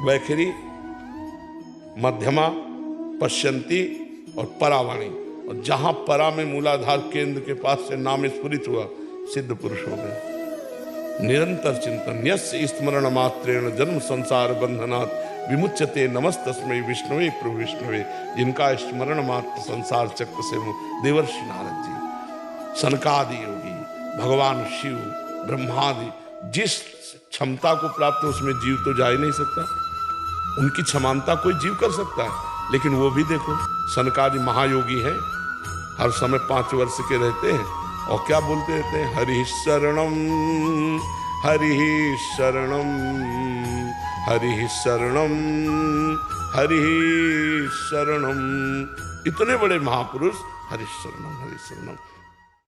वैखरी, मध्यमा, पश्यंती और परावाणी। और जहां परा में मूलाधार केंद्र के पास से नाम स्फुरित हुआ, सिद्ध पुरुष हो गए। निरंतर चिंतन, यस्य स्मरण मात्रेण जन्म संसार बंधनात् विमुच्यते नमस्तस्मै विष्णुवे प्रभु विष्णुवे। जिनका स्मरण मात्र संसार चक्र से देवर्षि नारद जी, सनकादि योगी, भगवान शिव, ब्रह्मादि, जिस क्षमता को प्राप्त है उसमें जीव तो जा ही नहीं सकता। उनकी क्षमता कोई जीव कर सकता है, लेकिन वो भी देखो सनकादि महायोगी हैं, हर समय 5 वर्ष के रहते हैं और क्या बोलते रहते हैं, हरि शरणम हरि शरणम हरि शरणम हरि शरणम। इतने बड़े महापुरुष, हरि शरणम हरि शरणम।